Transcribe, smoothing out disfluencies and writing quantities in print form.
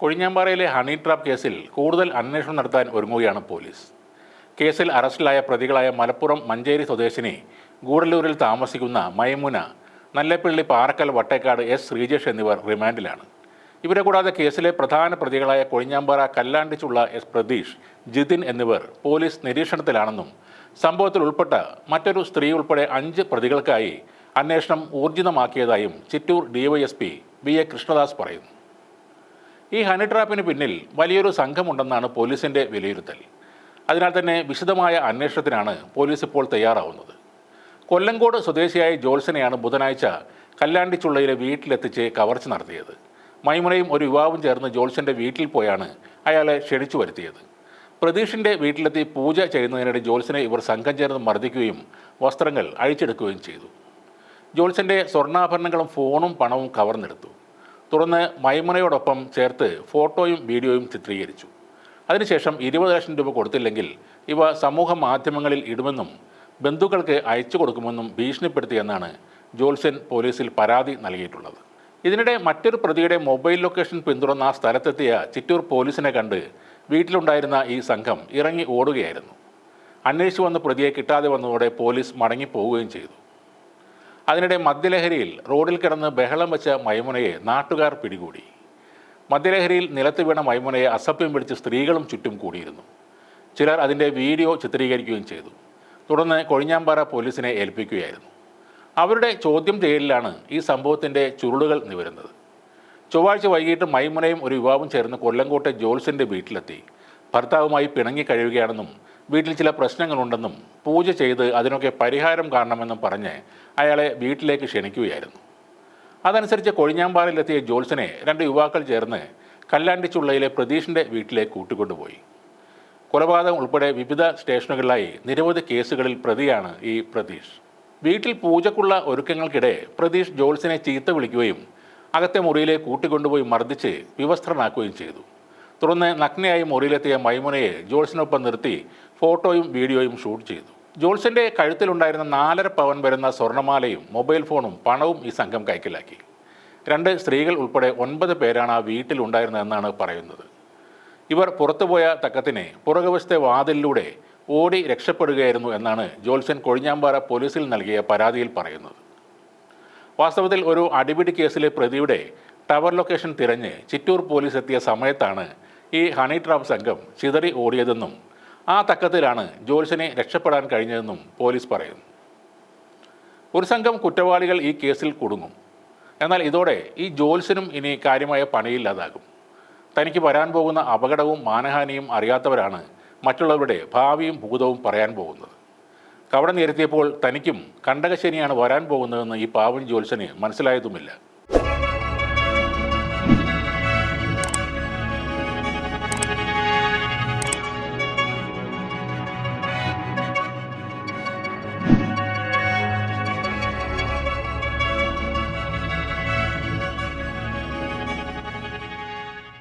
കൊഴിഞ്ഞാമ്പാറയിലെ honey trap കേസിൽ കൂടുതൽ അന്വേഷണം നടത്താൻ ഒരുങ്ങുകയാണ് പോലീസ്. കേസിൽ അറസ്റ്റിലായ പ്രതികളായ മലപ്പുറം മഞ്ചേരി സ്വദേശിനി ഗൂഡല്ലൂരിൽ താമസിക്കുന്ന മൈമുന, നല്ലപ്പള്ളി പാറക്കൽ വട്ടേക്കാട് എസ് ശ്രീജേഷ് എന്നിവർ റിമാൻഡിലാണ്. ഇവരെ കൂടാതെ കേസിലെ പ്രധാന പ്രതികളായ കൊഴിഞ്ഞാമ്പാറ കല്ലാണ്ടിച്ചുള്ള എസ് പ്രതീഷ്, ജിതിൻ എന്നിവർ പോലീസ് നിരീക്ഷണത്തിലാണെന്നും സംഭവത്തിൽ ഉൾപ്പെട്ട മറ്റൊരു സ്ത്രീ ഉൾപ്പെടെ 5 പ്രതികൾക്കായി അന്വേഷണം ഊർജിതമാക്കിയതായും ചിറ്റൂർ ഡിവൈഎസ്പി BA കൃഷ്ണദാസ് പറയുന്നു. ഈ ഹണി ട്രാപ്പിന് പിന്നിൽ വലിയൊരു സംഘമുണ്ടെന്നാണ് പോലീസിൻ്റെ വിലയിരുത്തൽ. അതിനാൽ തന്നെ വിശദമായ അന്വേഷണത്തിനാണ് പോലീസ് ഇപ്പോൾ തയ്യാറാവുന്നത്. കൊല്ലങ്കോട് സ്വദേശിയായ ജോത്സനെയാണ് ബുധനാഴ്ച കല്ലാണ്ടിച്ചുള്ളയിലെ വീട്ടിലെത്തിച്ച് കവർച്ച നടത്തിയത്. മൈമുനയും ഒരു യുവാവും ചേർന്ന് ജോത്സൻ്റെ വീട്ടിൽ പോയാണ് അയാളെ ക്ഷണിച്ചു വരുത്തിയത്. പ്രതീഷിൻ്റെ വീട്ടിലെത്തി പൂജ ചെയ്യുന്നതിനിടെ ജോത്സനെ ഇവർ സംഘം ചേർന്ന് മർദ്ദിക്കുകയും വസ്ത്രങ്ങൾ അഴിച്ചെടുക്കുകയും ചെയ്തു. ജോത്സൻ്റെ സ്വർണ്ണാഭരണങ്ങളും ഫോണും പണവും കവർന്നെടുത്തു. തുടർന്ന് മൈമുനയോടൊപ്പം ചേർത്ത് ഫോട്ടോയും വീഡിയോയും ചിത്രീകരിച്ചു. അതിനുശേഷം 20 ലക്ഷം രൂപ കൊടുത്തില്ലെങ്കിൽ ഇവ സമൂഹ മാധ്യമങ്ങളിൽ ഇടുമെന്നും ബന്ധുക്കൾക്ക് അയച്ചു കൊടുക്കുമെന്നും ഭീഷണിപ്പെടുത്തിയെന്നാണ് ജോത്സൻ പോലീസിൽ പരാതി നൽകിയിട്ടുള്ളത്. ഇതിനിടെ മറ്റൊരു പ്രതിയുടെ മൊബൈൽ ലൊക്കേഷൻ പിന്തുടർന്ന ആ സ്ഥലത്തെത്തിയ ചിറ്റൂർ പോലീസിനെ കണ്ട് വീട്ടിലുണ്ടായിരുന്ന ഈ സംഘം ഇറങ്ങി ഓടുകയായിരുന്നു. അന്വേഷിച്ചു വന്ന പ്രതിയെ കിട്ടാതെ വന്നതോടെ പോലീസ് മടങ്ങിപ്പോവുകയും ചെയ്തു. അതിനിടെ മദ്യലഹരിയിൽ റോഡിൽ കിടന്ന് ബഹളം വെച്ച മൈമുനയെ നാട്ടുകാർ പിടികൂടി. മദ്യലഹരിയിൽ നിലത്ത് വീണ മൈമുനയെ അസഭ്യം പിടിച്ച് സ്ത്രീകളും ചുറ്റും കൂടിയിരുന്നു. ചിലർ അതിൻ്റെ വീഡിയോ ചിത്രീകരിക്കുകയും ചെയ്തു. തുടർന്ന് കൊഴിഞ്ഞാമ്പാറ പോലീസിനെ ഏൽപ്പിക്കുകയായിരുന്നു. അവരുടെ ചോദ്യം ചെയ്യലിലാണ് ഈ സംഭവത്തിൻ്റെ ചുരുളുകൾ നിവരുന്നത്. ചൊവ്വാഴ്ച വൈകിട്ട് മൈമുനയും ഒരു യുവാവും ചേർന്ന് കൊല്ലങ്കോട്ടെ ജോത്സൻ്റെ വീട്ടിലെത്തി. ഭർത്താവുമായി പിണങ്ങി കഴിയുകയാണെന്നും വീട്ടിൽ ചില പ്രശ്നങ്ങളുണ്ടെന്നും പൂജ ചെയ്ത് അതിനൊക്കെ പരിഹാരം കാണണമെന്നും പറഞ്ഞ് അയാളെ വീട്ടിലേക്ക് ക്ഷണിക്കുകയായിരുന്നു. അതനുസരിച്ച് കൊഴിഞ്ഞാമ്പാറയിലെത്തിയ ജോത്സനെ 2 യുവാക്കൾ ചേർന്ന് കല്ലാണ്ടിച്ചുള്ളയിലെ പ്രതീഷിൻ്റെ വീട്ടിലേക്ക് കൂട്ടിക്കൊണ്ടുപോയി. കൊലപാതകം ഉൾപ്പെടെ വിവിധ സ്റ്റേഷനുകളിലായി നിരവധി കേസുകളിൽ പ്രതിയാണ് ഈ പ്രതീഷ്. വീട്ടിൽ പൂജക്കുള്ള ഒരുക്കങ്ങൾക്കിടെ പ്രതീഷ് ജോത്സനെ ചീത്ത വിളിക്കുകയും അകത്തെ മുറിയിലേക്ക് കൂട്ടിക്കൊണ്ടുപോയി മർദ്ദിച്ച് വിവസ്ത്രനാക്കുകയും ചെയ്തു. തുടർന്ന് നഗ്നയായി മുറിയിലെത്തിയ മൈമുനയെ ജോത്സനൊപ്പം നിർത്തി ഫോട്ടോയും വീഡിയോയും ഷൂട്ട് ചെയ്തു. ജോത്സൻ്റെ കഴുത്തിലുണ്ടായിരുന്ന 4.5 പവൻ വരുന്ന സ്വർണ്ണമാലയും മൊബൈൽ ഫോണും പണവും ഈ സംഘം കൈക്കലാക്കി. 2 സ്ത്രീകൾ ഉൾപ്പെടെ 9 പേരാണ് ആ വീട്ടിലുണ്ടായിരുന്നതെന്നാണ് പറയുന്നത്. ഇവർ പുറത്തുപോയ തക്കത്തിന് പുറകുവശത്തെ വാതിലിലൂടെ ഓടി രക്ഷപ്പെടുകയായിരുന്നു എന്നാണ് ജോത്സൻ കൊഴിഞ്ഞാമ്പാറ പോലീസിൽ നൽകിയ പരാതിയിൽ പറയുന്നത്. വാസ്തവത്തിൽ ഒരു അടിപിടി കേസിലെ പ്രതിയുടെ ടവർ ലൊക്കേഷൻ തിരഞ്ഞ് ചിറ്റൂർ പോലീസ് എത്തിയ സമയത്താണ് ഈ ഹണി ട്രാപ്പ് സംഘം ചിതറി ഓടിയതെന്നും ആ തക്കത്തിലാണ് ജോത്സനെ രക്ഷപ്പെടാൻ കഴിഞ്ഞതെന്നും പോലീസ് പറയുന്നു. ഒരു സംഘം കുറ്റവാളികൾ ഈ കേസിൽ കുടുങ്ങും. എന്നാൽ ഇതോടെ ഈ ജോത്സനും ഇനി കാര്യമായ പണിയില്ലാതാകും. തനിക്ക് വരാൻ പോകുന്ന അപകടവും മാനഹാനിയും അറിയാത്തവരാണ് മറ്റുള്ളവരുടെ ഭാവിയും ഭൂതവും പറയാൻ പോകുന്നത്. കവട നിരത്തിയപ്പോൾ തനിക്കും കണ്ടകശനിയാണ് വരാൻ പോകുന്നതെന്ന് ഈ പാവൻ ജോത്സന് മനസ്സിലായതുമില്ല.